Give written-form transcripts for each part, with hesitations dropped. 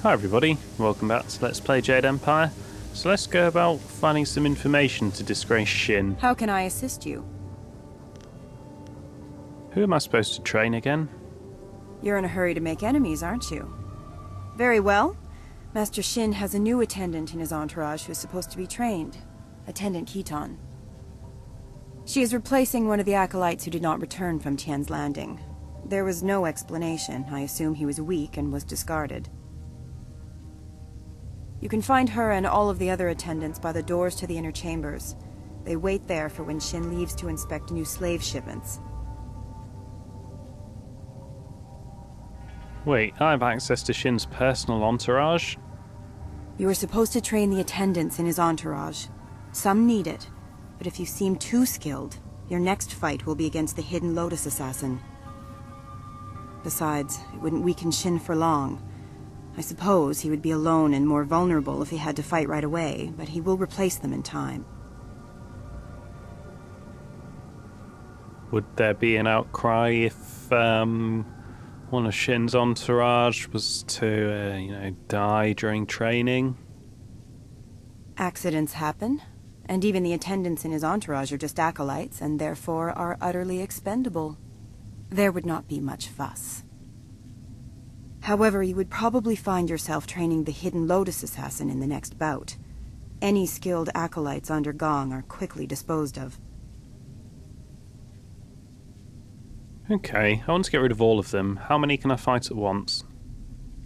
Hi everybody, welcome back to Let's Play Jade Empire. So let's go about finding some information to disgrace Shin. How can I assist you? Who am I supposed to train again? You're in a hurry to make enemies, aren't you? Very well. Master Shin has a new attendant in his entourage who's supposed to be trained. Attendant Kiton. She is replacing one of the acolytes who did not return from Tian's Landing. There was no explanation. I assume he was weak and was discarded. You can find her and all of the other attendants by the doors to the inner chambers. They wait there for when Shin leaves to inspect new slave shipments. Wait, I have access to Shin's personal entourage? You are supposed to train the attendants in his entourage. Some need it, but if you seem too skilled, your next fight will be against the hidden Lotus Assassin. Besides, it wouldn't weaken Shin for long. I suppose he would be alone and more vulnerable if he had to fight right away, but he will replace them in time. Would there be an outcry if one of Shin's entourage was to, die during training? Accidents happen, and even the attendants in his entourage are just acolytes and therefore are utterly expendable. There would not be much fuss. However, you would probably find yourself training the hidden Lotus Assassin in the next bout. Any skilled acolytes under Gong are quickly disposed of. Okay, I want to get rid of all of them. How many can I fight at once?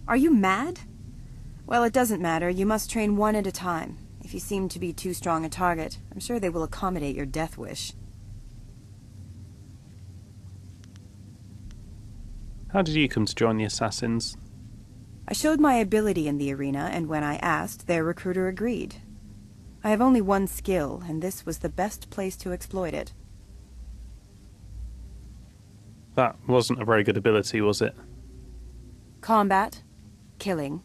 Are you mad? Well, it doesn't matter. You must train one at a time. If you seem to be too strong a target, I'm sure they will accommodate your death wish. How did you come to join the assassins? I showed my ability in the arena, and when I asked, their recruiter agreed. I have only one skill, and this was the best place to exploit it. That wasn't a very good ability, was it? Combat. Killing.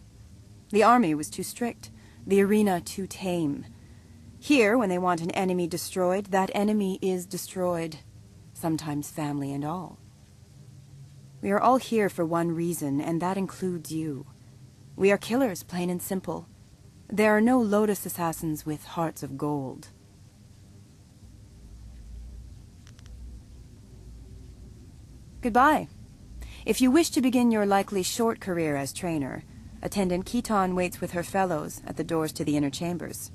The army was too strict. The arena too tame. Here, when they want an enemy destroyed, that enemy is destroyed. Sometimes family and all. We are all here for one reason, and that includes you. We are killers, plain and simple. There are no Lotus Assassins with hearts of gold. Goodbye. If you wish to begin your likely short career as trainer, Attendant Kiton waits with her fellows at the doors to the inner chambers.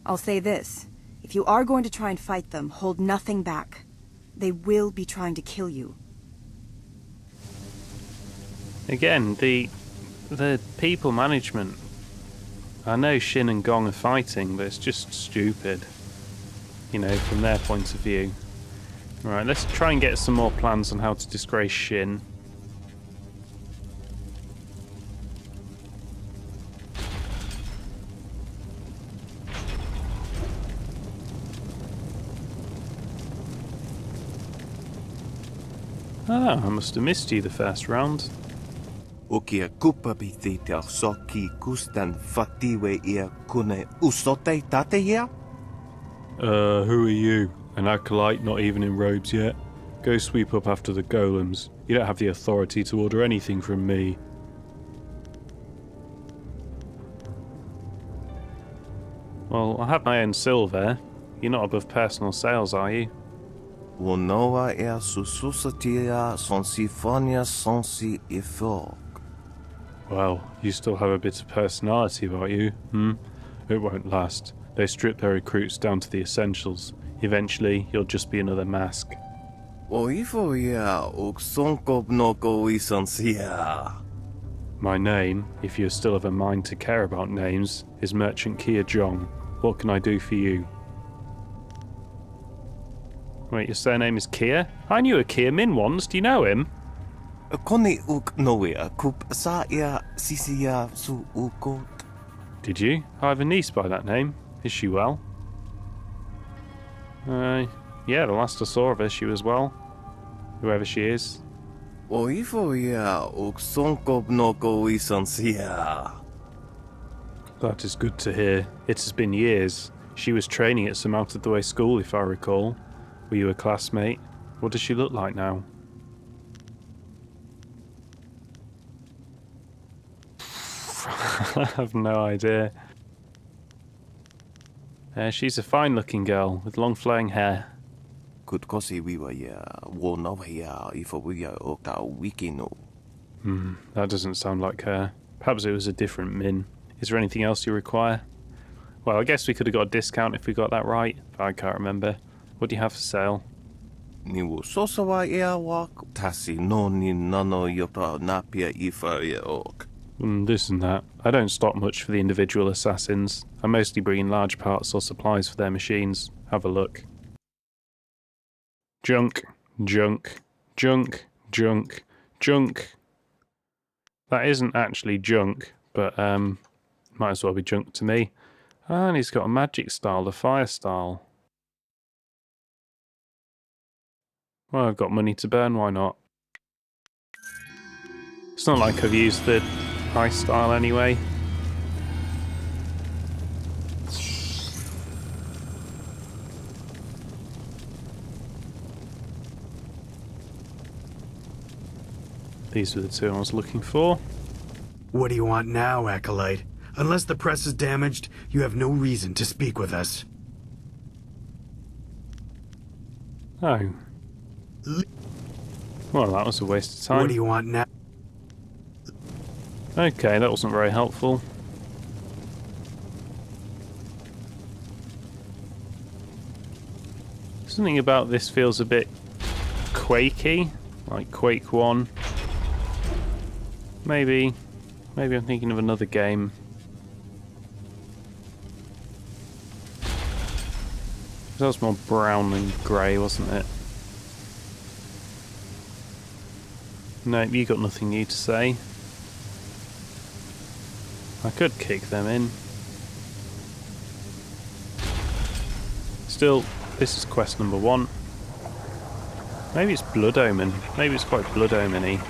I'll say this. If you are going to try and fight them, hold nothing back. They will be trying to kill you. Again, the people management. I know Shin and Gong are fighting, but it's just stupid. From their point of view. Right, let's try and get some more plans on how to disgrace Shin. Ah, I must have missed you the first round. Okia kupa bitita soki kustan fatiwe ia kune usote tate here? Who are you? An acolyte not even in robes yet? Go sweep up after the golems. You don't have the authority to order anything from me. Well, I have my own silver. You're not above personal sales, are you? Wonoa ea sususatia sonsifonia sonsi ifog. Well, you still have a bit of personality about you, It won't last. They strip their recruits down to the essentials. Eventually, you'll just be another mask. Oifo ea uksonkob noko isansia. My name, if you still have a mind to care about names, is Merchant Kia Jong. What can I do for you? Wait, your surname is Kia? I knew a Kia Min once. Do you know him? Koni uk noea kup sa ea sisia su ukot. Did you? I have a niece by that name. Is she well? Yeah, the last I saw of her, she was well. Whoever she is. Oifo ea uksonkob noko isansia. That is good to hear. It has been years. She was training at some out-of-the-way school, if I recall. Were you a classmate? What does she look like now? I have no idea. She's a fine-looking girl with long flowing hair. Could kosi wiwa ya wo nawa ya if we are oka wikino. That doesn't sound like her. Perhaps it was a different Min. Is there anything else you require? Well, I guess we could have got a discount if we got that right, but I can't remember. What do you have for sale? Ni wo sosawa ea wak tasi no ni nano yopa napia ifa ya ok. This and that. I don't stock much for the individual assassins. I mostly bring in large parts or supplies for their machines. Have a look. Junk, junk, junk, junk, junk. That isn't actually junk, but might as well be junk to me. And he's got a magic style, the fire style. Well, I've got money to burn, why not? It's not like I've used the ice style anyway. These were the two I was looking for. What do you want now, Acolyte? Unless the press is damaged, you have no reason to speak with us. Oh. Well, that was a waste of time. What do you want now? Okay, that wasn't very helpful. Something about this feels a bit Quakey, like Quake 1. Maybe I'm thinking of another game. That was more brown than grey, wasn't it? No, you got nothing new to say. I could kick them in. Still, this is quest number 1. Maybe it's Blood Omen. Maybe it's quite Blood Omen-y.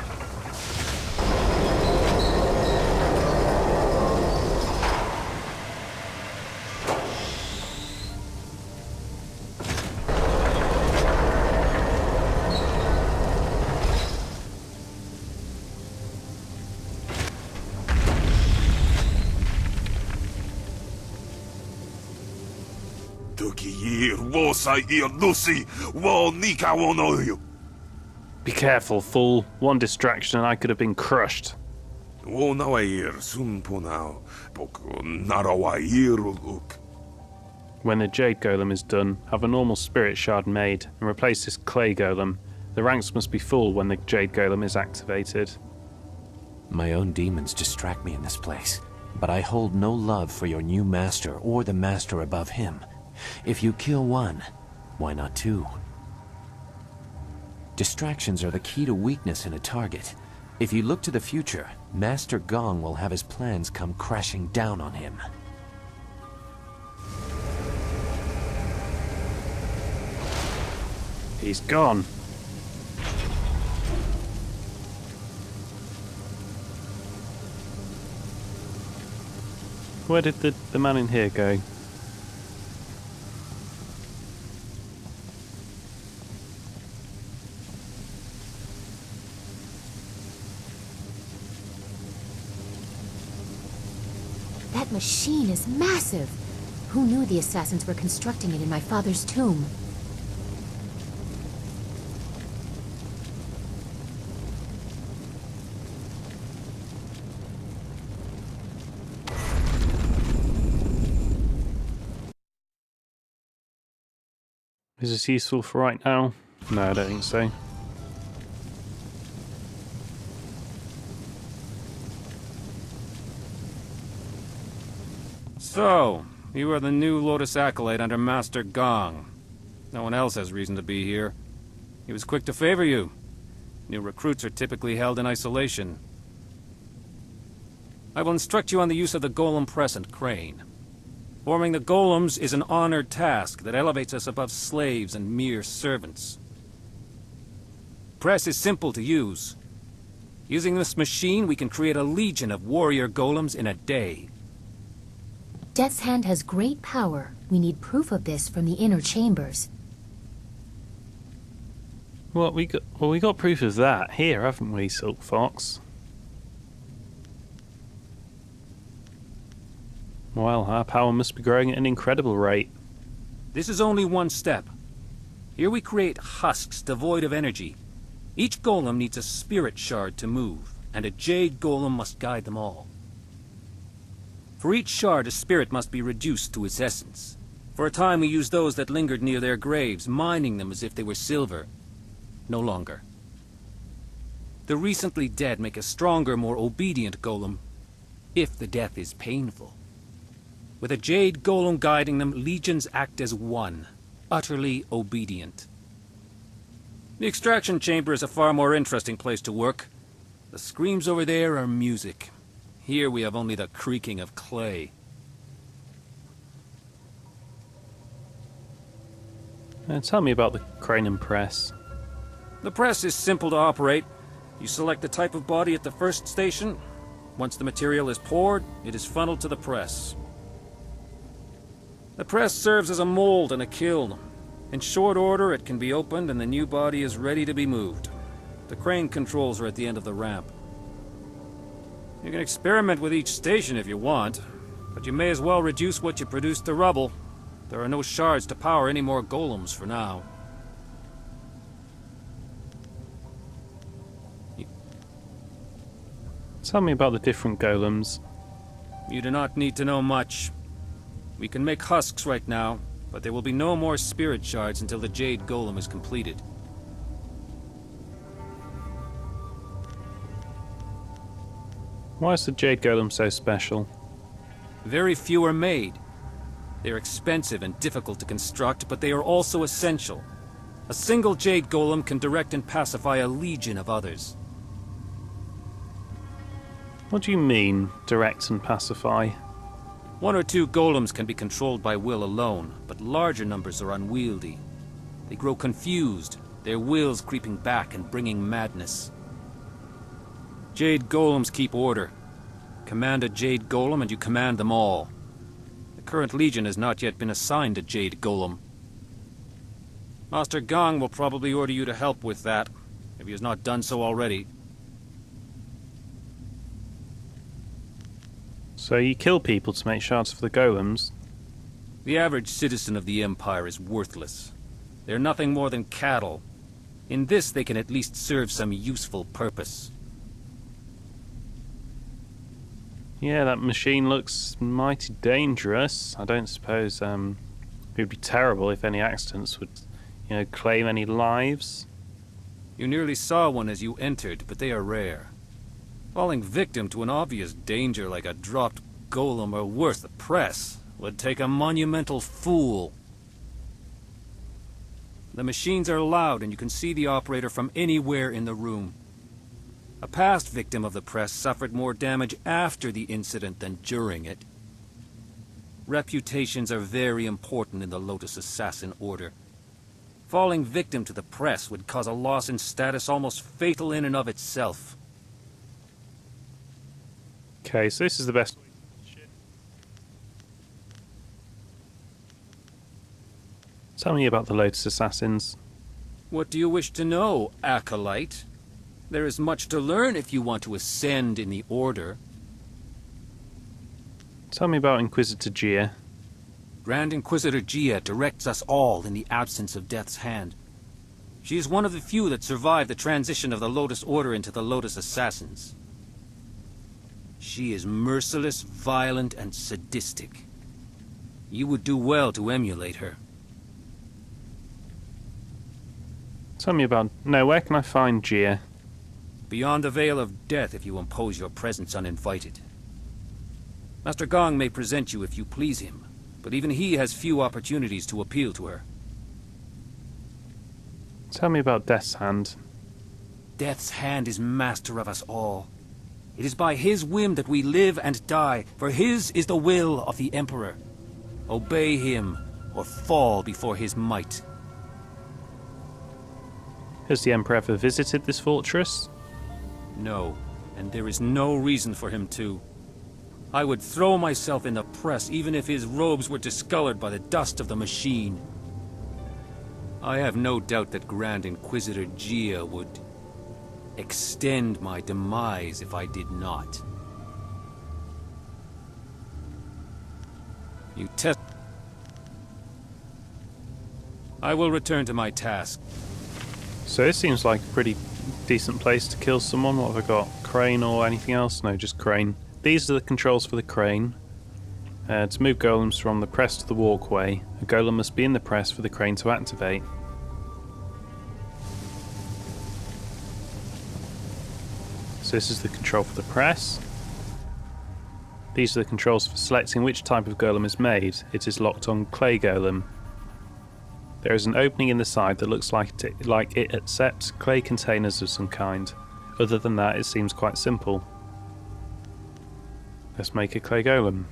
Be careful, fool. One distraction and I could have been crushed. When the Jade Golem is done, have a normal Spirit Shard made and replace this Clay Golem. The ranks must be full when the Jade Golem is activated. My own demons distract me in this place, but I hold no love for your new master or the master above him. If you kill one, why not two? Distractions are the key to weakness in a target. If you look to the future, Master Gong will have his plans come crashing down on him. He's gone. Where did the man in here go? That machine is massive. Who knew the assassins were constructing it in my father's tomb? Is this useful for right now? No, I don't think so. So, you are the new Lotus Acolyte under Master Gong. No one else has reason to be here. He was quick to favor you. New recruits are typically held in isolation. I will instruct you on the use of the Golem Press and Crane. Forming the golems is an honored task that elevates us above slaves and mere servants. Press is simple to use. Using this machine, we can create a legion of warrior golems in a day. Death's Hand has great power. We need proof of this from the inner chambers. Well, we got proof of that here, haven't we, Silk Fox? Well, our power must be growing at an incredible rate. This is only one step. Here we create husks devoid of energy. Each golem needs a spirit shard to move, and a Jade golem must guide them all. For each shard, a spirit must be reduced to its essence. For a time we used those that lingered near their graves, mining them as if they were silver. No longer. The recently dead make a stronger, more obedient golem, if the death is painful. With a Jade golem guiding them, legions act as one, utterly obedient. The extraction chamber is a far more interesting place to work. The screams over there are music. Here we have only the creaking of clay. Tell me about the crane and press. The press is simple to operate. You select the type of body at the first station. Once the material is poured, it is funneled to the press. The press serves as a mold and a kiln. In short order, it can be opened and the new body is ready to be moved. The crane controls are at the end of the ramp. You can experiment with each station if you want, but you may as well reduce what you produce to rubble. There are no shards to power any more golems for now. Tell me about the different golems. You do not need to know much. We can make husks right now, but there will be no more spirit shards until the Jade golem is completed. Why is the Jade golem so special? Very few are made. They're expensive and difficult to construct, but they are also essential. A single Jade golem can direct and pacify a legion of others. What do you mean, direct and pacify? One or two golems can be controlled by will alone, but larger numbers are unwieldy. They grow confused, their wills creeping back and bringing madness. Jade golems keep order. Command a Jade golem and you command them all. The current legion has not yet been assigned a Jade golem. Master Gong will probably order you to help with that, if he has not done so already. So you kill people to make shards for the golems? The average citizen of the Empire is worthless. They're nothing more than cattle. In this, they can at least serve some useful purpose. Yeah, that machine looks mighty dangerous. I don't suppose it would be terrible if any accidents would, claim any lives. You nearly saw one as you entered, but they are rare. Falling victim to an obvious danger like a dropped golem or worse, the press, would take a monumental fool. The machines are loud and you can see the operator from anywhere in the room. A past victim of the press suffered more damage after the incident than during it. Reputations are very important in the Lotus Assassin Order. Falling victim to the press would cause a loss in status almost fatal in and of itself. Okay, so this is the best. Tell me about the Lotus Assassins. What do you wish to know, Acolyte? There is much to learn if you want to ascend in the Order. Tell me about Inquisitor Gia. Grand Inquisitor Gia directs us all in the absence of Death's hand. She is one of the few that survived the transition of the Lotus Order into the Lotus Assassins. She is merciless, violent, and sadistic. You would do well to emulate her. Tell me about... No, where can I find Gia? Beyond the Veil of Death if you impose your presence uninvited. Master Gong may present you if you please him, but even he has few opportunities to appeal to her. Tell me about Death's Hand. Death's Hand is master of us all. It is by his whim that we live and die, for his is the will of the Emperor. Obey him, or fall before his might. Has the Emperor ever visited this fortress? No, and there is no reason for him to. I would throw myself in the press even if his robes were discolored by the dust of the machine. I have no doubt that Grand Inquisitor Gia would extend my demise if I did not. You test... I will return to my task. So this seems like a pretty decent place to kill someone. What have I got? Crane or anything else? No, just crane. These are the controls for the crane. To move golems from the press to the walkway, a golem must be in the press for the crane to activate. So this is the control for the press. These are the controls for selecting which type of golem is made. It is locked on clay golem. There is an opening in the side that looks like it accepts clay containers of some kind. Other than that, it seems quite simple. Let's make a clay golem.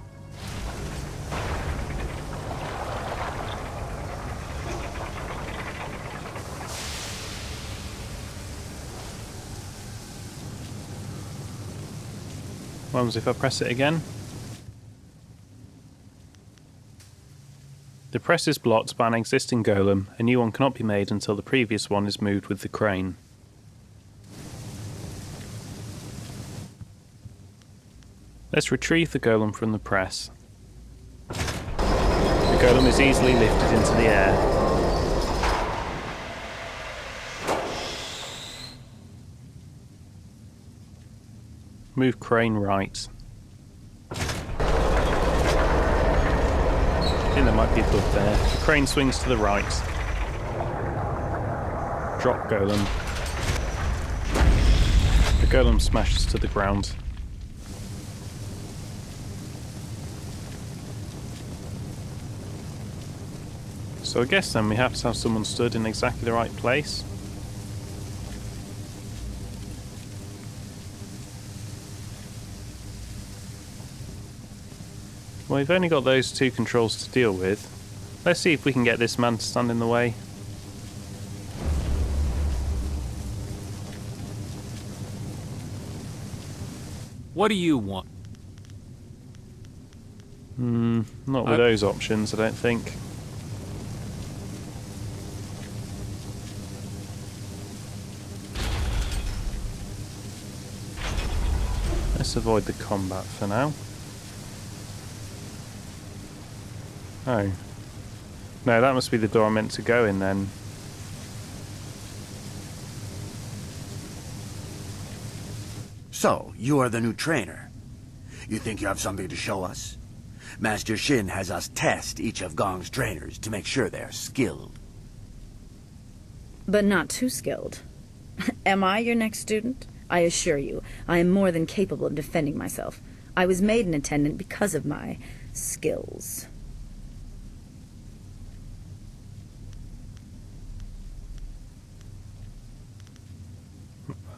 What happens if I press it again? The press is blocked by an existing golem. A new one cannot be made until the previous one is moved with the crane. Let's retrieve the golem from the press. The golem is easily lifted into the air. Move crane right. I think there might be a bug there. The crane swings to the right. Drop golem. The golem smashes to the ground. So I guess then we have to have someone stood in exactly the right place. Well, we've only got those two controls to deal with. Let's see if we can get this man to stand in the way. What do you want? Not with those options, I don't think. Let's avoid the combat for now. Oh. No, that must be the door I'm meant to go in then. So, you are the new trainer. You think you have something to show us? Master Shin has us test each of Gong's trainers to make sure they're skilled. But not too skilled. Am I your next student? I assure you, I am more than capable of defending myself. I was made an attendant because of my skills.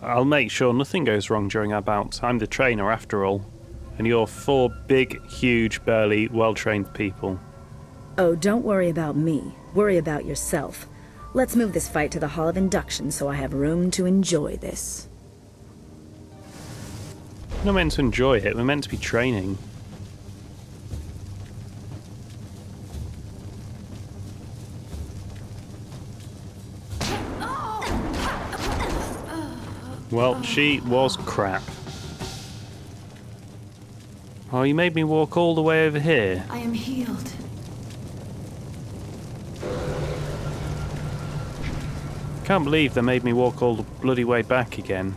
I'll make sure nothing goes wrong during our bout. I'm the trainer after all. And you're four big, huge, burly, well-trained people. Oh, don't worry about me. Worry about yourself. Let's move this fight to the Hall of Induction so I have room to enjoy this. We're not meant to enjoy it, we're meant to be training. Well, she was crap. Oh, you made me walk all the way over here. I am healed. Can't believe they made me walk all the bloody way back again.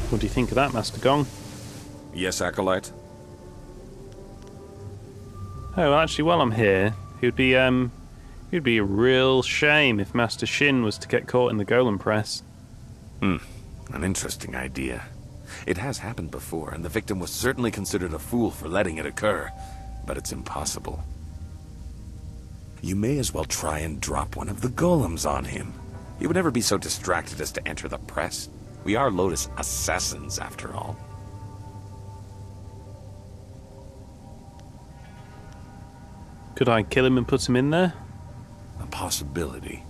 What do you think of that, Master Gong? Yes, Acolyte? Oh, actually, while I'm here, it'd be a real shame if Master Shin was to get caught in the golem press. An interesting idea. It has happened before, and the victim was certainly considered a fool for letting it occur, but it's impossible. You may as well try and drop one of the golems on him. He would never be so distracted as to enter the press. We are Lotus assassins, after all. Could I kill him and put him in there? A possibility.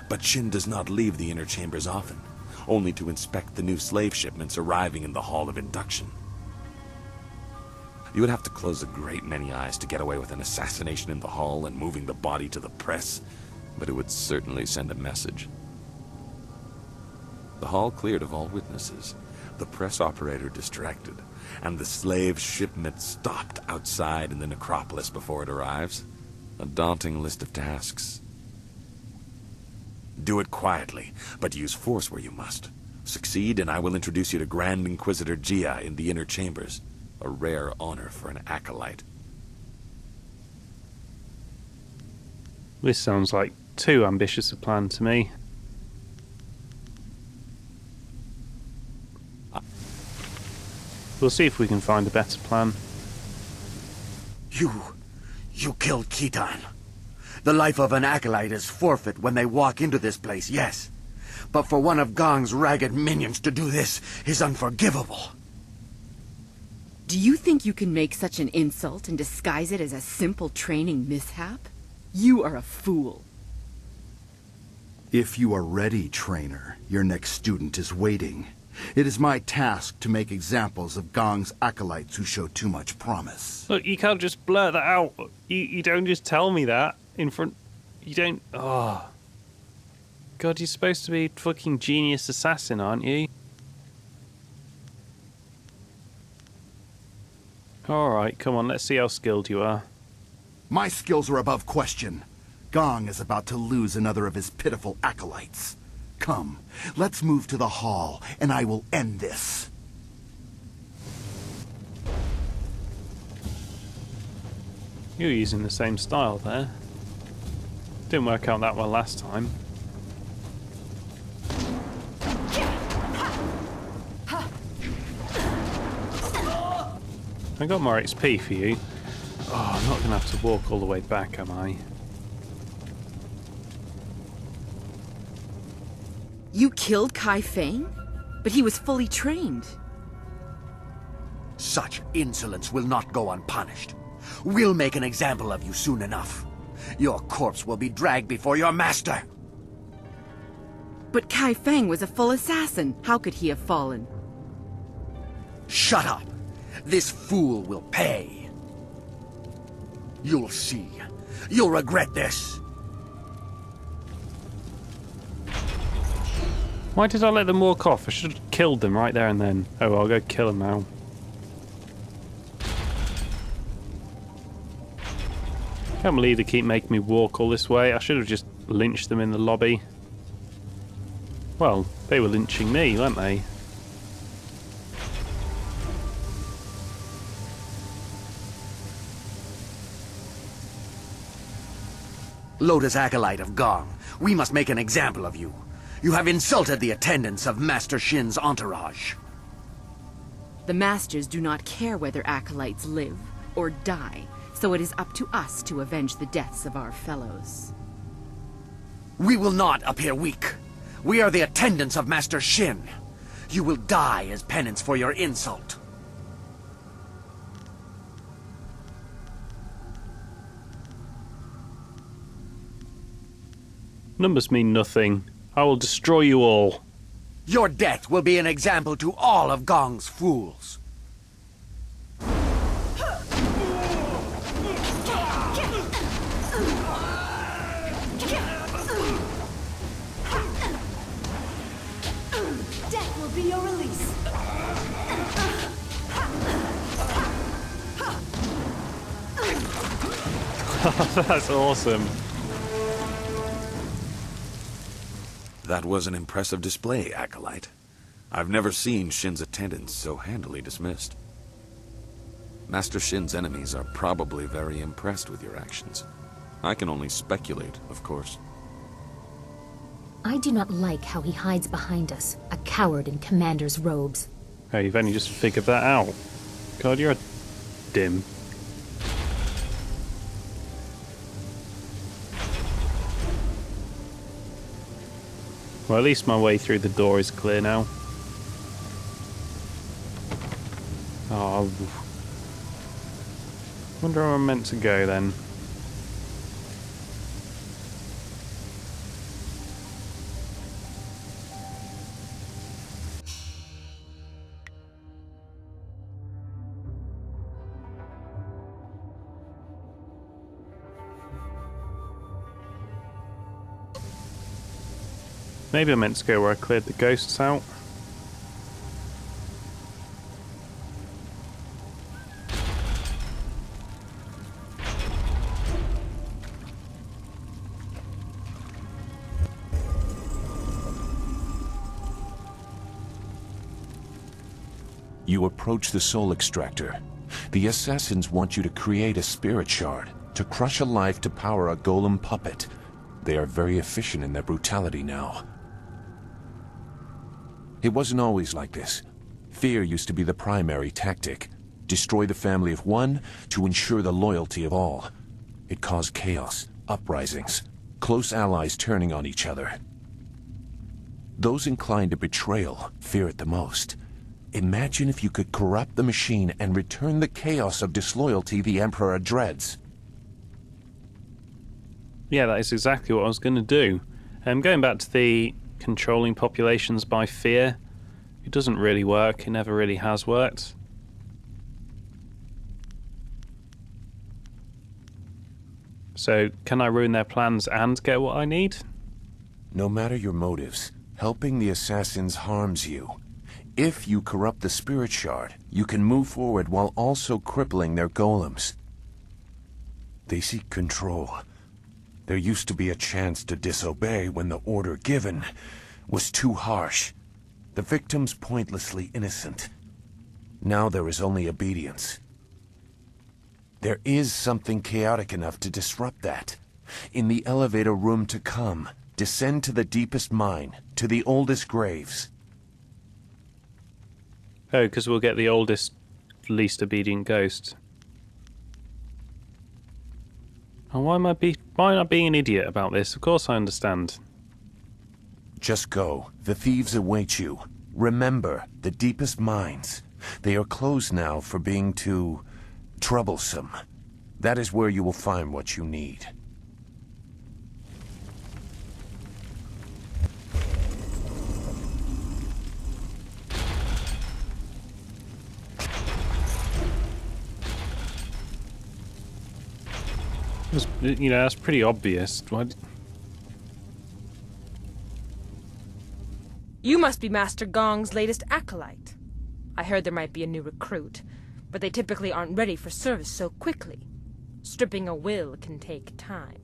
But Shin does not leave the inner chambers often, only to inspect the new slave shipments arriving in the Hall of Induction. You would have to close a great many eyes to get away with an assassination in the hall and moving the body to the press, but it would certainly send a message. The hall cleared of all witnesses, the press operator distracted, and the slave shipment stopped outside in the necropolis before it arrives. A daunting list of tasks. Do it quietly, but use force where you must. Succeed, and I will introduce you to Grand Inquisitor Gia in the inner chambers. A rare honor for an acolyte. This sounds like too ambitious a plan to me. We'll see if we can find a better plan. You killed Khitan. The life of an acolyte is forfeit when they walk into this place, yes. But for one of Gong's ragged minions to do this is unforgivable. Do you think you can make such an insult and disguise it as a simple training mishap? You are a fool. If you are ready, trainer, your next student is waiting. It is my task to make examples of Gong's acolytes who show too much promise. Look, you can't just blurt that out. You don't just tell me that in front... You don't... Oh. God, you're supposed to be a fucking genius assassin, aren't you? Alright, come on, let's see how skilled you are. My skills are above question. Gong is about to lose another of his pitiful acolytes. Come, let's move to the hall, and I will end this. You're using the same style there. Didn't work out that well last time. I got more XP for you. Oh, I'm not going to have to walk all the way back, am I? You killed Kai Feng? But he was fully trained. Such insolence will not go unpunished. We'll make an example of you soon enough. Your corpse will be dragged before your master. But Kai Feng was a full assassin. How could he have fallen? Shut up! This fool will pay. You'll see. You'll regret this. Why did I let them walk off? I should have killed them right there and then. Oh, I'll go kill them now. Can't believe they keep making me walk all this way. I should have just lynched them in the lobby. Well, they were lynching me, weren't they? Lotus Acolyte of Gong, we must make an example of you. You have insulted the attendants of Master Shin's entourage. The Masters do not care whether acolytes live or die, so it is up to us to avenge the deaths of our fellows. We will not appear weak. We are the attendants of Master Shin. You will die as penance for your insult. Numbers mean nothing. I will destroy you all. Your death will be an example to all of Gong's fools. Death will be your release. That's awesome. That was an impressive display, Acolyte. I've never seen Shin's attendants so handily dismissed. Master Shin's enemies are probably very impressed with your actions. I can only speculate, of course. I do not like how he hides behind us, a coward in commander's robes. Oh, you've only just figured that out. God, you're a dim. Well, at least my way through the door is clear now. Oh, wonder where I'm meant to go then. Maybe I meant to go where I cleared the ghosts out. You approach the soul extractor. The assassins want you to create a spirit shard, to crush a life to power a golem puppet. They are very efficient in their brutality now. It wasn't always like this. Fear used to be the primary tactic. Destroy the family of one to ensure the loyalty of all. It caused chaos, uprisings, close allies turning on each other. Those inclined to betrayal fear it the most. Imagine if you could corrupt the machine and return the chaos of disloyalty the Emperor dreads. Yeah, that is exactly what I was going to do. Going back to the controlling populations by fear, it doesn't really work. It never really has worked. So, can I ruin their plans and get what I need? No matter your motives, helping the assassins harms you. If you corrupt the spirit shard, you can move forward while also crippling their golems. They seek control. There used to be a chance to disobey when the order given was too harsh. The victims pointlessly innocent. Now there is only obedience. There is something chaotic enough to disrupt that. In the elevator room to come, descend to the deepest mine, to the oldest graves. Oh, because we'll get the oldest, least obedient ghost. Oh, why am I not being an idiot about this? Of course I understand. Just go. The thieves await you. Remember, the deepest mines. They are closed now for being too troublesome. That is where you will find what you need. You know, that's pretty obvious. You must be Master Gong's latest acolyte. I heard there might be a new recruit, but they typically aren't ready for service so quickly. Stripping a will can take time.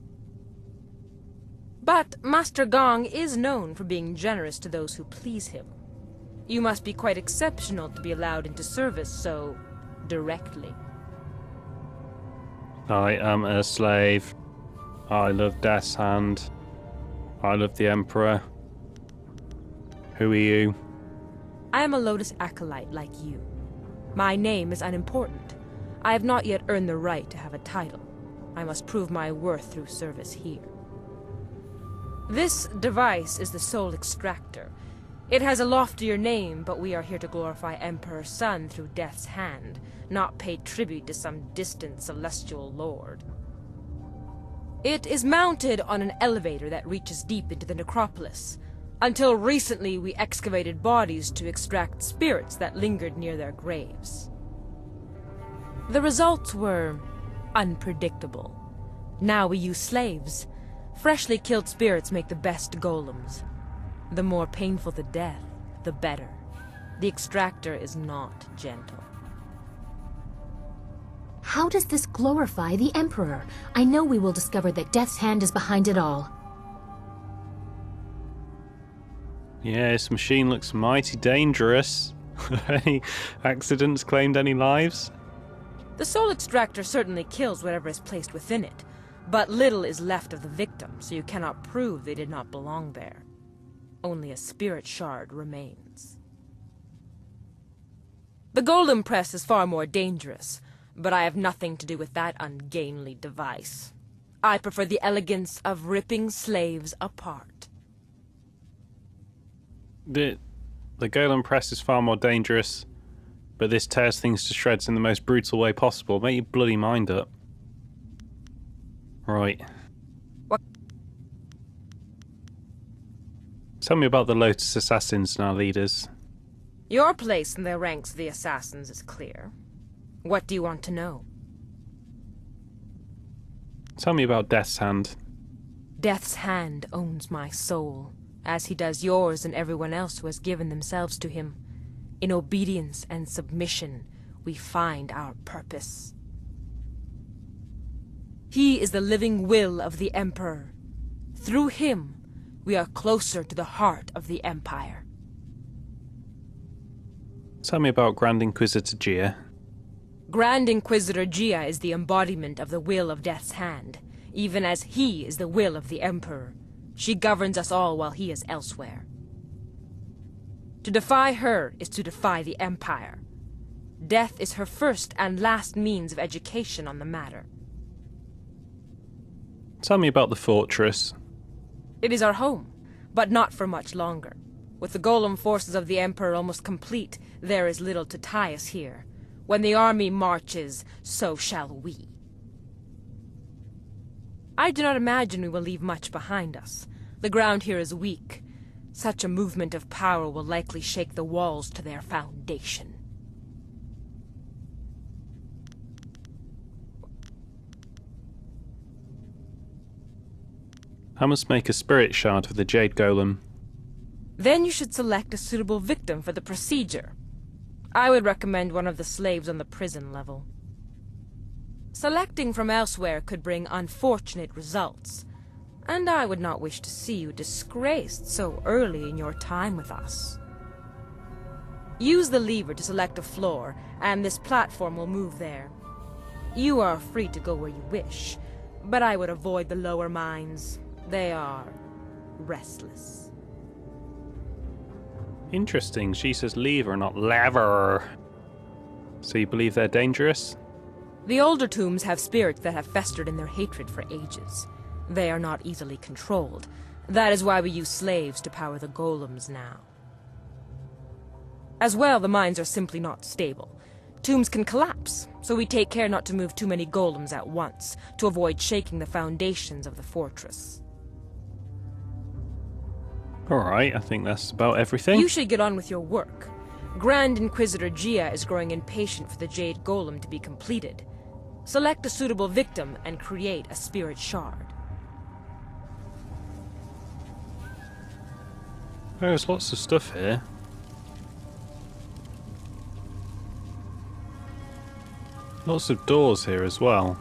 But Master Gong is known for being generous to those who please him. You must be quite exceptional to be allowed into service so directly. I am a slave. I love Death's Hand. I love the Emperor. Who are you? I am a Lotus acolyte like you. My name is unimportant. I have not yet earned the right to have a title. I must prove my worth through service here. This device is the Soul Extractor. It has a loftier name, but we are here to glorify Emperor Sun through Death's Hand, not pay tribute to some distant celestial lord. It is mounted on an elevator that reaches deep into the necropolis. Until recently, we excavated bodies to extract spirits that lingered near their graves. The results were unpredictable. Now we use slaves. Freshly killed spirits make the best golems. The more painful the death, the better. The extractor is not gentle. How does this glorify the Emperor? I know we will discover that Death's Hand is behind it all. Yeah, this machine looks mighty dangerous. Any accidents claimed any lives? The Soul Extractor certainly kills whatever is placed within it, but little is left of the victim, so you cannot prove they did not belong there. Only a spirit shard remains. The golem press is far more dangerous, but I have nothing to do with that ungainly device. I prefer the elegance of ripping slaves apart. The golem press is far more dangerous, but this tears things to shreds in the most brutal way possible. Make your bloody mind up. Right. What? Tell me about the Lotus Assassins and our leaders. Your place in the ranks of the assassins is clear. What do you want to know? Tell me about Death's Hand. Death's Hand owns my soul. as he does yours and everyone else who has given themselves to him. In obedience and submission, we find our purpose. He is the living will of the Emperor. Through him, we are closer to the heart of the Empire. Tell me about Grand Inquisitor Gia. Grand Inquisitor Gia is the embodiment of the will of Death's Hand, even as he is the will of the Emperor. She governs us all while he is elsewhere. To defy her is to defy the Empire. Death is her first and last means of education on the matter. Tell me about the fortress. It is our home, but not for much longer. With the golem forces of the Emperor almost complete, there is little to tie us here. When the army marches, so shall we. I do not imagine we will leave much behind us. The ground here is weak. Such a movement of power will likely shake the walls to their foundation. I must make a spirit shard for the Jade Golem. Then you should select a suitable victim for the procedure. I would recommend one of the slaves on the prison level. Selecting from elsewhere could bring unfortunate results, and I would not wish to see you disgraced so early in your time with us. Use the lever to select a floor, and this platform will move there. You are free to go where you wish, but I would avoid the lower mines. They are restless. Interesting, she says lever, not lever. So you believe they're dangerous? The older tombs have spirits that have festered in their hatred for ages. They are not easily controlled. That is why we use slaves to power the golems now. As well, the mines are simply not stable. Tombs can collapse, so we take care not to move too many golems at once, to avoid shaking the foundations of the fortress. Alright, I think that's about everything. You should get on with your work. Grand Inquisitor Gia is growing impatient for the Jade Golem to be completed. Select a suitable victim and create a spirit shard. There's lots of stuff here. Lots of doors here as well.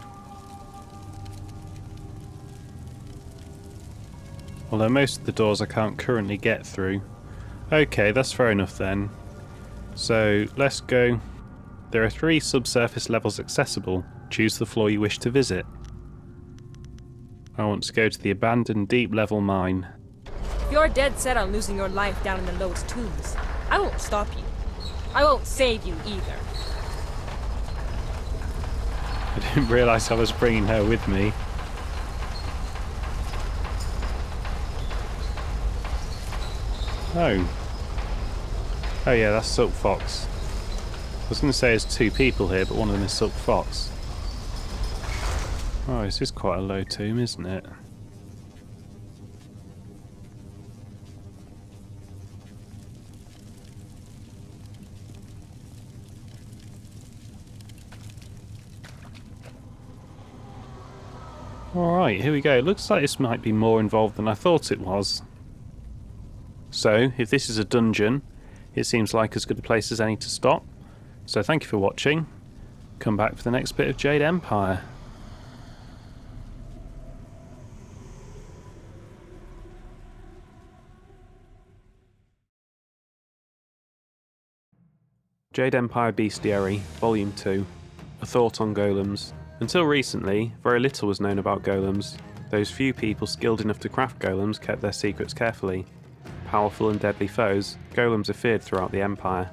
Although most of the doors I can't currently get through. Okay, that's fair enough then. So, let's go. There are 3 subsurface levels accessible. Choose the floor you wish to visit. I want to go to the abandoned deep level mine. If you're dead set on losing your life down in the lowest tombs, I won't stop you. I won't save you either. I didn't realise I was bringing her with me. Oh. Oh yeah, that's Silk Fox. I was going to say there's 2 people here, but one of them is Silk Fox. Oh, this is quite a low tomb, isn't it? Alright, here we go. It looks like this might be more involved than I thought it was. So, if this is a dungeon, it seems like as good a place as any to stop. So thank you for watching. Come back for the next bit of Jade Empire. Jade Empire Bestiary, Volume 2. A Thought on Golems. Until recently, very little was known about golems. Those few people skilled enough to craft golems kept their secrets carefully. Powerful and deadly foes, golems are feared throughout the Empire.